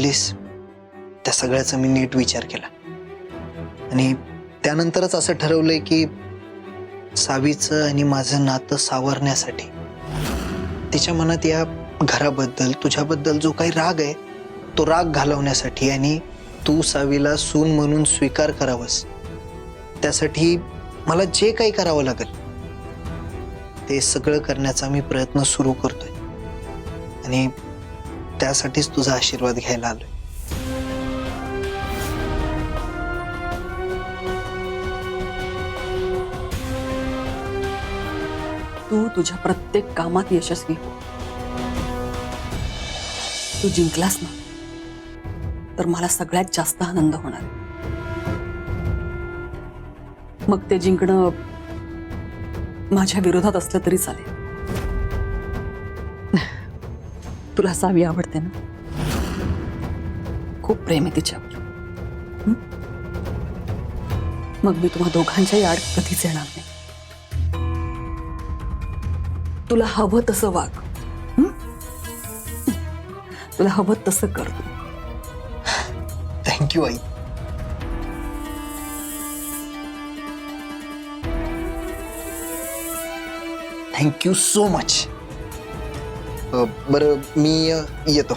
Please त्या सगळ्याचा मी नीट विचार केला आणि त्यानंतरच असं ठरवलंय की सावीचं आणि माझं नातं सावरण्यासाठी तिच्या मनात या घराबद्दल तुझ्याबद्दल जो काही राग आहे तो राग घालवण्यासाठी आणि तू सावीला सून म्हणून स्वीकार करावंस त्यासाठी मला जे काही करावं लागेल ते सगळं करण्याचा मी प्रयत्न सुरू करतोय आणि त्यासाठीच तुझा आशीर्वाद घ्यायला आलोय. तू तुझ्या प्रत्येक कामात यशस्वी हो. तू जिंकलास ना तर मला सगळ्यात जास्त आनंद होणार. मग ते जिंकणं माझ्या विरोधात असलं तरी चालेल. तुला सावी आवडते ना? खूप प्रेम आहे तिच्यावर. मग मी तुम्हा दोघांच्याही आड कधीच येणार नाही. तुला हवं तसं वाग. तुला हवं तसं कर. थँक्यू आई. Thank you so much. बरं मी येतो.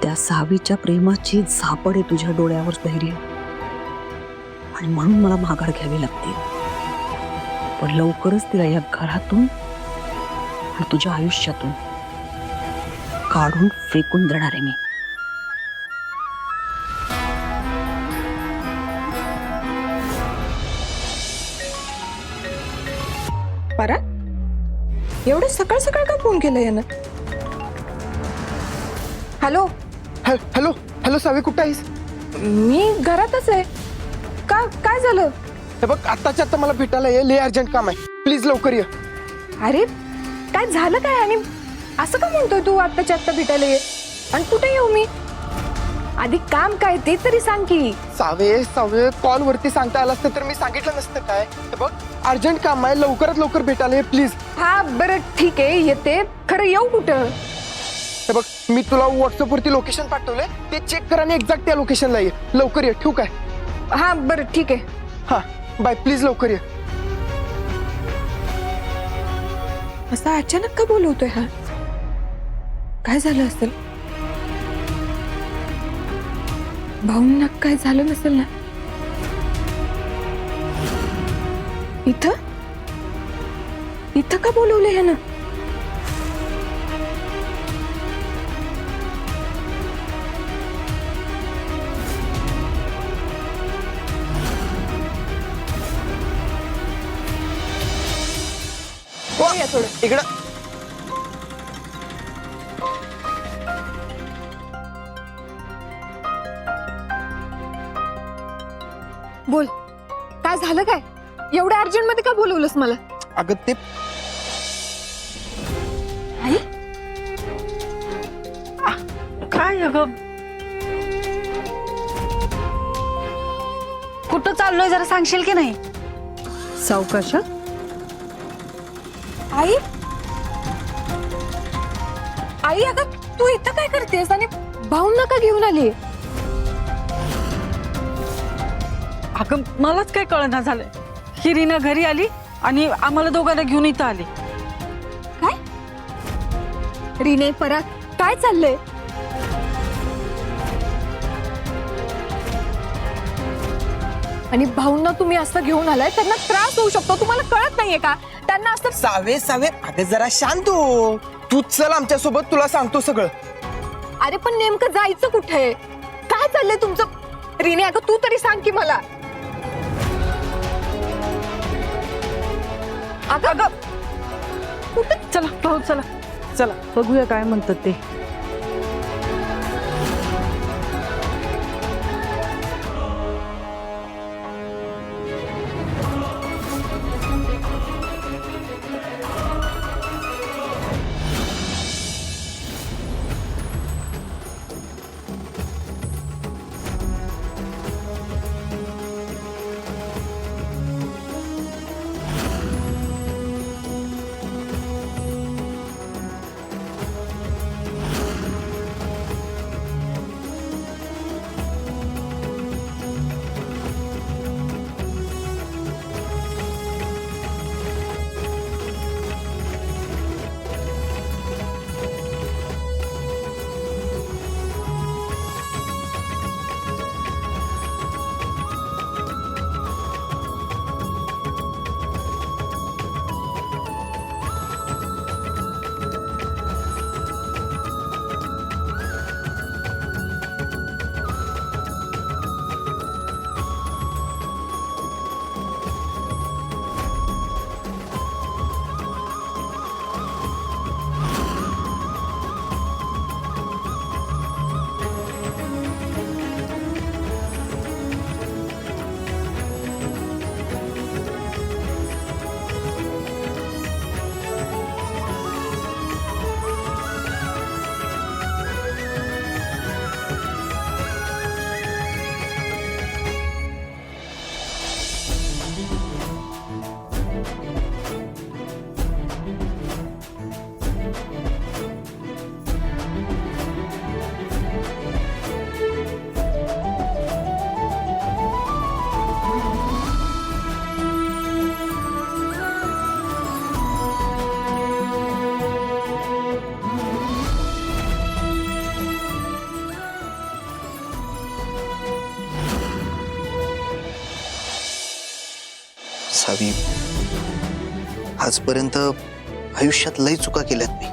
त्या सावीच्या प्रेमाची झापड आहे तुझ्या डोळ्यावर धैर्य आणि म्हणून मला माघार घ्यावी लागते. पण लवकरच तिला या घरातून आणि तुझ्या आयुष्यातून काढून फेकून देणार आहे मी. परा एवढं सकाळ सकाळ का फोन केला यानं? हॅलो हॅलो हॅलो सावी, कुठं आहेस? मी घरातच आहे. का काय झालं? हे बघ, आत्ताच्या आता मला भेटायला ये, लय अर्जंट काम आहे, प्लीज लवकर ये. अरे काय झालं काय आणि असं का म्हणतोय तू आत्ताच्या आत्ता भेटायला ये? आणि कुठे येऊ मी? आधी काम काय ते तरी सांग की. सावे कॉल वरती सांगता आलं असतं तर मी सांगितलं नसतं काय. हे बघ, अर्जंट काम आहे, लवकरात लवकर भेटायला ये प्लीज. हा बरं ठीक आहे येते. खरं येऊ कुठं? हे बघ, मी तुला व्हॉट्सअप वरती लोकेशन पाठवलंय, ते चेक कर आणि एक्झॅक्ट त्या लोकेशनला ये. लवकर ये, ठेवू काय? हा बरं ठीक आहे. हा बाय, प्लीज लवकर ये. असा अचानक का बोलवतोय हा? काय झालं असेल? भाऊंना काय झालं नसेल ना? इथं इथं का बोलवलं ह्यानं? या थोडं. इकडं बोल, काय झालं काय? एवढ्या अर्जंट मध्ये का बोलवलंस मला? अगं ते आई काय अगं, कुठं चाललोय जरा सांगशील की नाही? सावकाश. आई आई अगं तू इथं काय करतेस आणि भाऊंना का घेऊन आली? अगं मलाच काय कळना झालंय. ही रीना घरी आली आणि आम्हाला दोघांना घेऊन इथं आली. काय रीने पराग काय चाललंय? आणि भाऊंना तुम्ही असं घेऊन आलाय, त्यांना त्रास होऊ शकतो, तुम्हाला कळत नाहीये का? त्यांना असं सावे अगं जरा शांत हो. तू चल आमच्या सोबत, तुला सांगतो सगळं. अरे पण नेमकं जायचं कुठे? काय चाललंय तुमचं? रीने अगं तू तरी सांग की मला. अगं कुठे? चला भाऊ, चला चला बघूया काय म्हणतात ते. सावी, आजपर्यंत आयुष्यात लई चुका केल्यात मी.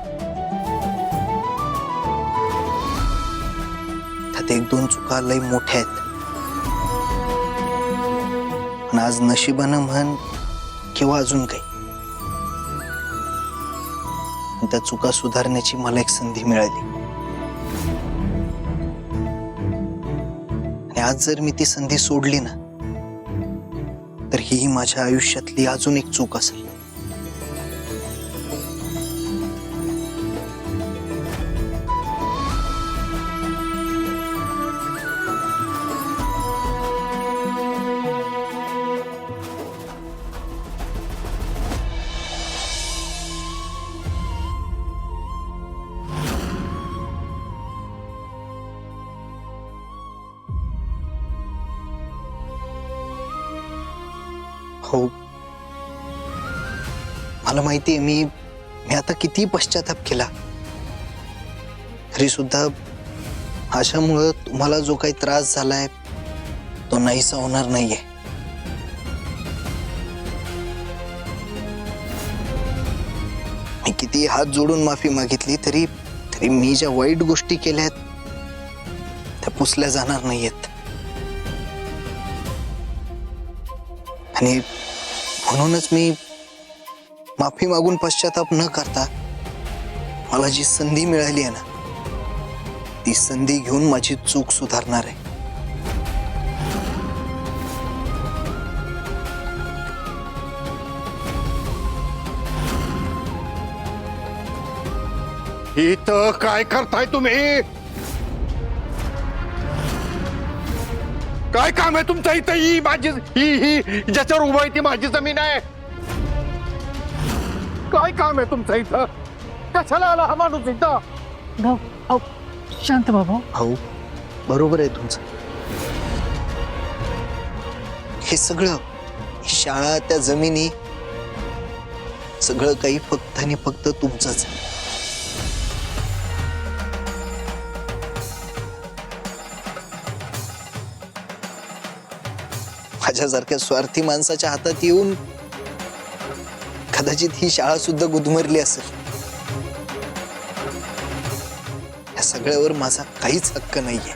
त्यात एक दोन चुका लई मोठ्या आहेत. पण आज नशिबानं म्हण किंवा अजून काही, पण त्या चुका सुधारण्याची मला एक संधी मिळाली. आणि आज जर मी ती संधी सोडली ना, तर ही माझ्या आयुष्यातली अजून एक चूक असेल. हो, मला माहितीये मी आता किती पश्चाताप केला, तरी सुद्धा अशामुळं तुम्हाला जो काही त्रास झालाय तो नाहीसा होणार नाहीये. मी किती हात जोडून माफी मागितली तरी तरी मी ज्या वाईट गोष्टी केल्यात त्या पुसल्या जाणार नाहीयेत. आणि म्हणूनच मी माफी मागून पश्चाताप न करता मला जी संधी मिळाली आहे ना, ती संधी घेऊन माझी चूक सुधारणार आहे. इथं काय करताय तुम्ही? काय काम आहे तुमचं इथं? ही माझी ही ज्याच्यावर उभं आहे ती माझी जमीन आहे. काय काम आहे तुमचं इथं? कशाला आला हा माणूस इथं? भाऊ अहो, शांत बाबा. भाऊ, बरोबर आहे तुमचं. हे सगळं, ही शाळा, त्या जमिनी, सगळं काही फक्त आणि फक्त तुमचंच आहे. माझ्यासारख्या स्वार्थी माणसाच्या हातात येऊन कदाचित ही शाळा सुद्धा गुदमरली असेल. या सगळ्यावर माझा काहीच हक्क नाहीये.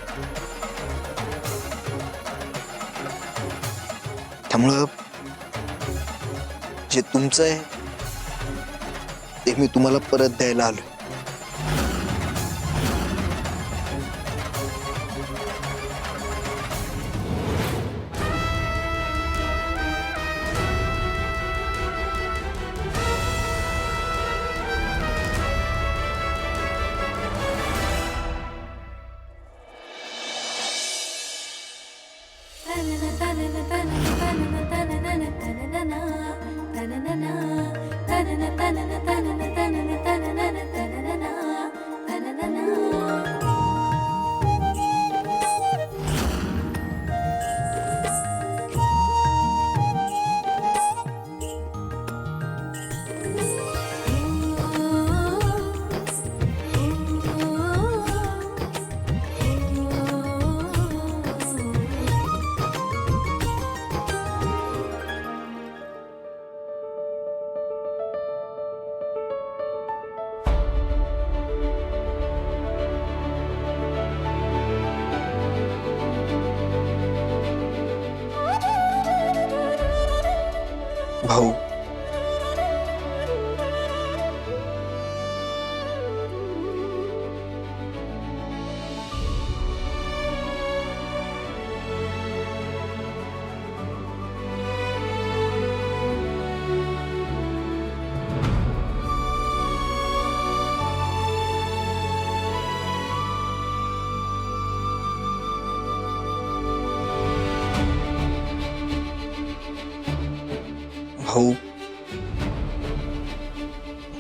त्यामुळं जे तुमचं आहे ते मी तुम्हाला परत द्यायला आलोय. भाऊ, भाऊ,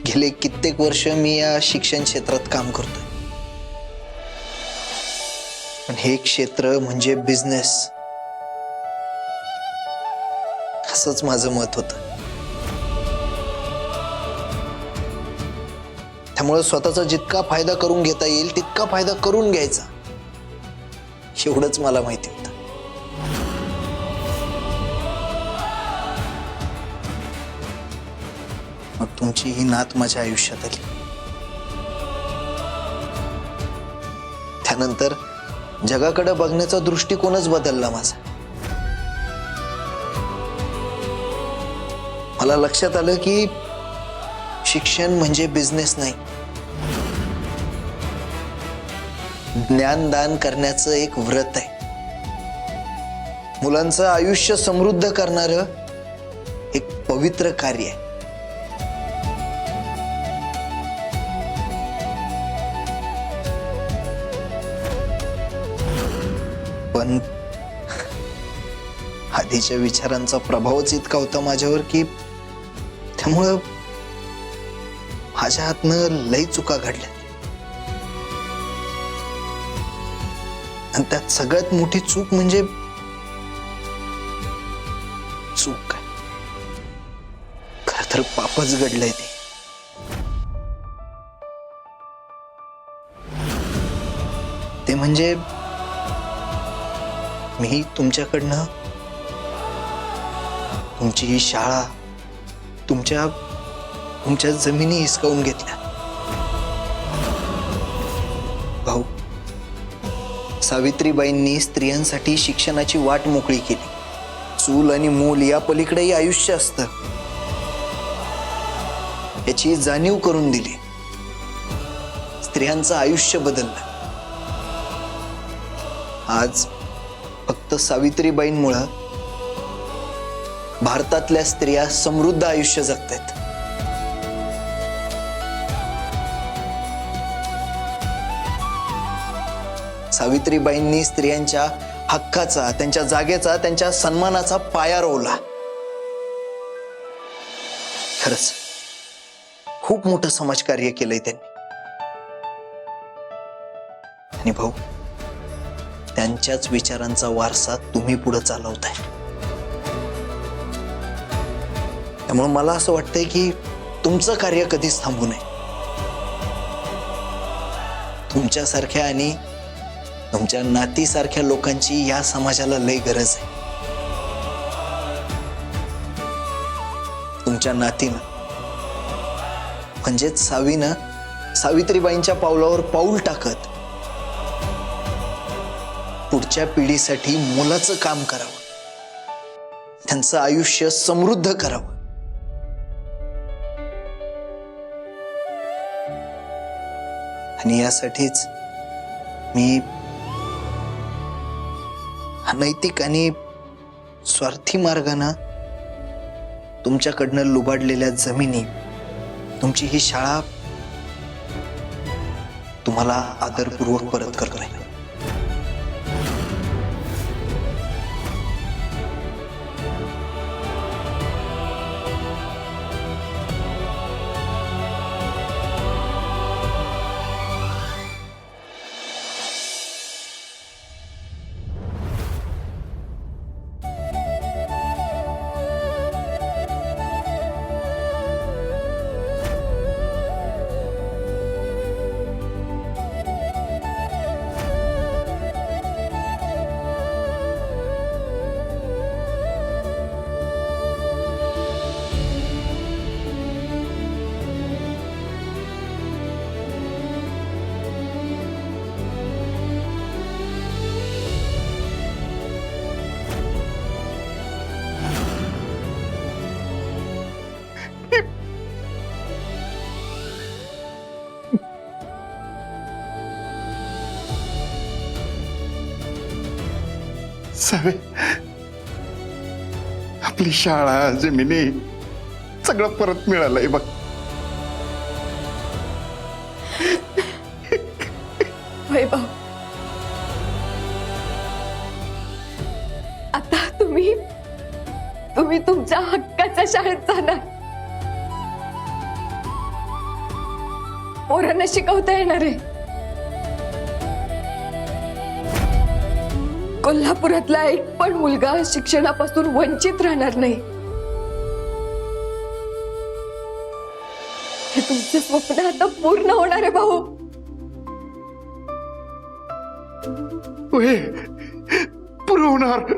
गेले कित्येक वर्ष मी या शिक्षण क्षेत्रात काम करतोय. पण हे क्षेत्र म्हणजे बिझनेस असंच माझं मत होतं. त्यामुळे स्वतःचा जितका फायदा करून घेता येईल तितका फायदा करून घ्यायचा, एवढंच मला माहिती होतं. मग तुमची ही नात माझ्या आयुष्यात आली. त्यानंतर जगाकडे बघण्याचा दृष्टिकोनच बदलला माझा. मला लक्षात आलं की शिक्षण म्हणजे बिझनेस नाही, ज्ञानदान करण्याचं एक व्रत आहे. मुलांचं आयुष्य समृद्ध करणारं एक पवित्र कार्य आहे. पण आधीच्या विचारांचा प्रभावच इतका होता माझ्यावर की त्यामुळं माझ्या हातनं लई चुका घडल्या. आणि त्यात सगळ्यात मोठी चूक म्हणजे चूक काय, खर तर पापच घडलंय ते. ते म्हणजे मी तुमच्याकडनं तुमची ही शाळा, तुमच्या जमिनी हिसकावून घेतल्या. भाऊ, सावित्रीबाईंनी स्त्रियांसाठी शिक्षणाची वाट मोकळी केली. चूल आणि मूल या पलीकडेही आयुष्य असतं याची जाणीव करून दिली. स्त्रियांचं आयुष्य बदललं. आज फक्त सावित्रीबाईंमुळं भारतातल्या स्त्रिया समृद्ध आयुष्य जगतात. सावित्रीबाईंनी स्त्रियांच्या हक्काचा, त्यांच्या जागेचा, त्यांच्या सन्मानाचा पाया रोवला. खरंच खूप मोठं समाजकार्य केलंय त्यांनी. आणि भाऊ, त्यांच्याच विचारांचा वारसा तुम्ही पुढे चालवताय. त्यामुळे मला असं वाटतंय की तुमचं कार्य कधीच थांबू नये. तुमच्यासारख्या आणि तुमच्या नातीसारख्या लोकांची या समाजाला लय गरज आहे. तुमच्या नातीनं म्हणजेच सावीनं सावित्रीबाईंच्या पावलावर पाऊल टाकत पुढच्या पिढीसाठी मोलाचं काम करावं, त्यांचं आयुष्य समृद्ध करावं. आणि यासाठीच मी अनैतिक आणि स्वार्थी मार्गाने तुमच्याकडनं लुबाडलेल्या जमिनी, तुमची ही शाळा तुम्हाला आदरपूर्वक परत करतोय. सावे, आपली शाळा, जमिनी सगळं परत मिळालंय बघ. वैभव, आता तुम्ही तुमच्या हक्काच्या शाळेत जाणार. पोरांना शिकवता येणार आहे. कोल्हापुरातला एक पण मुलगा शिक्षणापासून वंचित राहणार नाही. हे तुमचं स्वप्न आता पूर्ण होणार आहे भाऊ. होय, पुरवणार.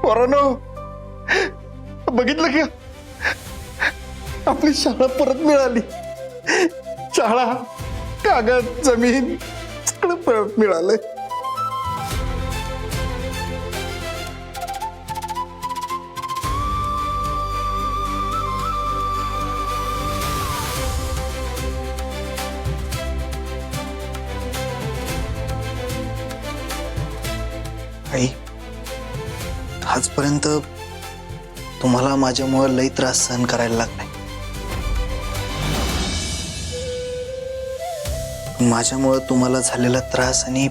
पोरांनो, बघितलं की आपली शाळा परत मिळाली. शाळा, कागद, जमीन सगळं परत मिळालंय. आई, आजपर्यंत तुम्हाला माझ्यामुळे लई त्रास सहन करायला लागलाय. माझ्यामुळे तुम्हाला झालेला त्रास आणि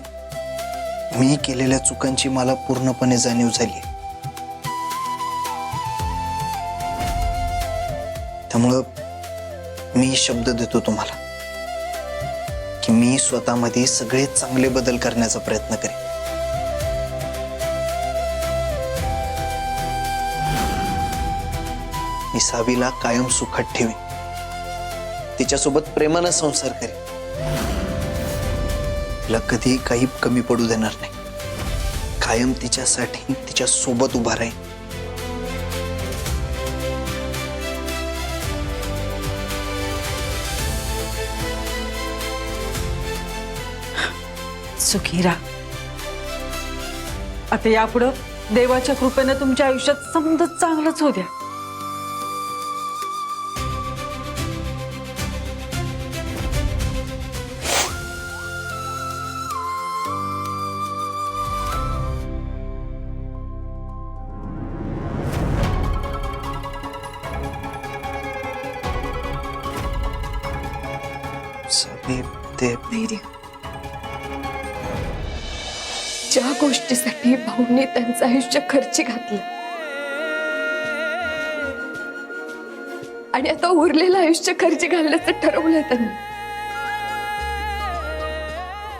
मी केलेल्या चुकांची मला पूर्णपणे जाणीव झाली. त्यामुळं मी शब्द देतो तुम्हाला की मी स्वतःमध्ये सगळे चांगले बदल करण्याचा प्रयत्न करेन. मी सावीला कायम सुखात ठेवीन. तिच्यासोबत प्रेमानं संसार करेन. तिला कधी काही कमी पडू देणार नाही. कायम तिच्यासाठी तिच्या सोबत उभा राहीन. सुखी राहा. आता यापुढं देवाच्या कृपेनं तुमच्या आयुष्यात समजा चांगलंच होऊ द्या. सावी, ते ज्या गोष्टीसाठी भाऊंनी त्यांचं आयुष्य खर्ची घातलं आणि आता उरलेलं आयुष्य खर्ची घालण्याचं ठरवलंय त्यांनी,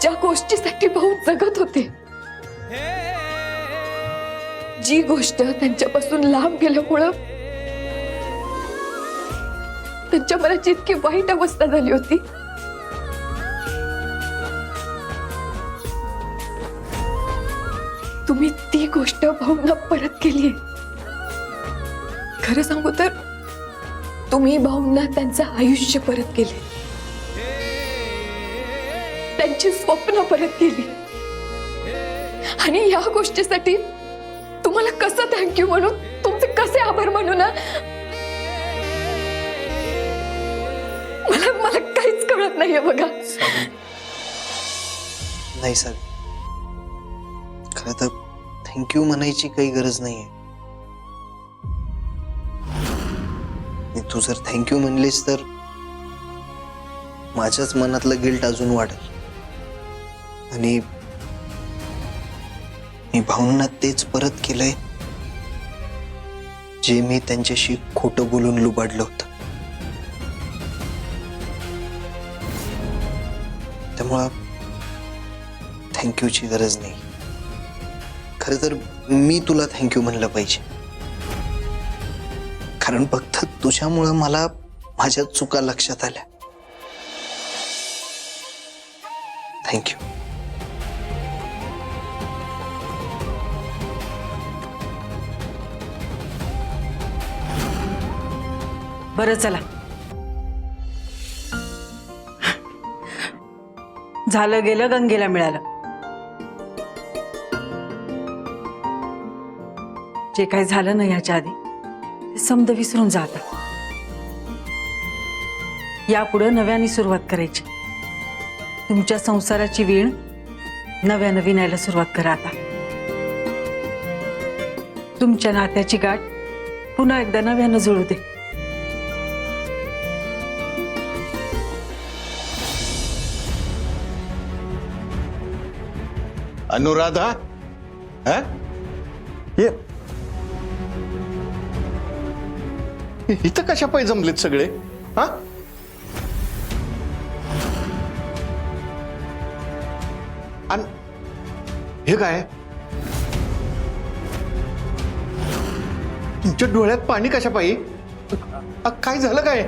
ज्या गोष्टीसाठी भाऊ जगत होते, जी गोष्ट त्यांच्यापासून लांब गेल्यामुळं त्यांच्या मनाची इतकी वाईट अवस्था झाली होती, तुम्ही ती गोष्ट भाऊंना परत केली. खरं सांगू तर तुम्ही भाऊंना त्यांचं आयुष्य परत केले, त्यांची स्वप्न परत केली. आणि या गोष्टीसाठी तुम्हाला कसं थँक्यू म्हणू, तुमचे कसे आभार म्हणू ना, मला काहीच कळत नाहीये बघा. नाही सावी, खरं तर थँक्यू म्हणायची काही गरज नाहीये. तू जर थँक्यू म्हणलीस तर माझ्याच मनातलं गिल्ट अजून वाढेल आणि मी भाऊंना तेच परत केलंय जे मी त्यांच्याशी खोटं बोलून लुबाडलं होतं. त्यामुळं थँक्यूची गरज नाही. खरं तर मी तुला थँक्यू म्हणलं पाहिजे, कारण फक्त तुझ्यामुळं मला माझ्या चुका लक्षात आल्या. थँक्यू. बरं चला, झालं गेलं गंगेला मिळालं. जे काही झालं ना याच्या आधी ते समद विसरून जाता. यापुढे नव्याने सुरुवात करायची. तुमच्या संसाराची वीण नव्यानं विणायला सुरुवात करा. आता तुमच्या नात्याची गाठ पुन्हा एकदा नव्यानं जुळू दे. अनुराधा, हा? ये इथं कशा पाय जमलेत सगळे? हा, आणि हे काय? तुमच्या डोळ्यात पाणी कशा पायी? काय झालं काय?